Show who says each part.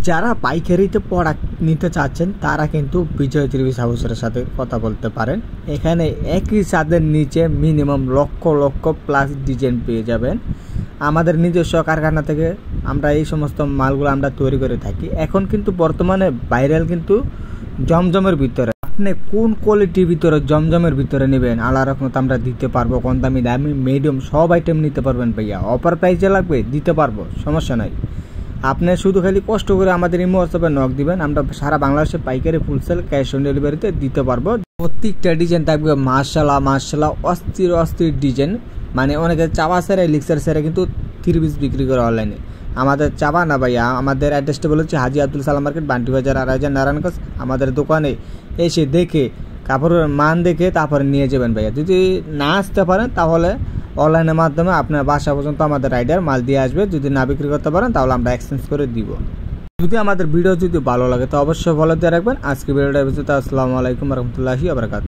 Speaker 1: যারা পাইকারিতে প্রোডাক্ট নিতে চাচ্ছেন তারা কিন্তু বিজয় ত্রিভুজ হাউসের সাথে কথা বলতে পারেন। এখানে একই ছাদের নিচে minimum lakh lakh plus design পেয়ে যাবেন। আমাদের নিজস্ব কারখানা থেকে আমরা এই সমস্ত মালগুলো আমরা তৈরি করে থাকি। এখন কিন্তু বর্তমানে ভাইরাল কিন্তু জমজমের ভিতরে, আপনি কোন কোয়ালিটির ভিতরে জমজমের ভিতরে নেবেন আলাদা রকম আমরা দিতে পারবো। কম দামি দামি মিডিয়াম সব আইটেম নিতে পারবেন ভাইয়া। অফার প্রাইসে লাগবে দিতে পারবো, সমস্যা নাই। আপনি শুধু খালি কষ্ট করে আমাদের ইমো হোয়াটসঅ্যাপে নক দিবেন, আমরা সারা বাংলাদেশে পাইকারি ফুলসেল ক্যাশ অন ডেলিভারিতে দিতে পারবো। প্রত্যেকটা ডিজাইন থাকবে মাশাআল্লাহ অস্থির অস্থির ডিজাইন। মানে অনেকে চাওয়া সেরে লিক্সার সেরে কিন্তু 3 পিস বিক্রি করে অনলাইনে। আমাদের চাবা না ভাইয়া, আমাদের অ্যাড্রেসটা বলেছে হাজি আব্দুল সালাম মার্কেট, বান্টি বাজার, আড়াইজান, নারায়ণগঞ্জ। আমাদের দোকানে এসে দেখে কাপড়ের মান দেখে তারপরে নিয়ে যাবেন ভাইয়া। যদি না আসতে পারেন তাহলে অনলাইনের মাধ্যমে আপনার বাসা পর্যন্ত আমাদের রাইডার মাল দিয়ে আসবে। যদি না বিক্রি করতে পারেন তাহলে আমরা এক্সচেঞ্জ করে দিব। যদি আমাদের ভিডিও যদি ভালো লাগে তো অবশ্যই ফলো দিয়ে রাখবেন। আজকে ভিডিওটা আসসালামু আলাইকুম রহমতুল্লাহি ওয়া বারাকাতুহু।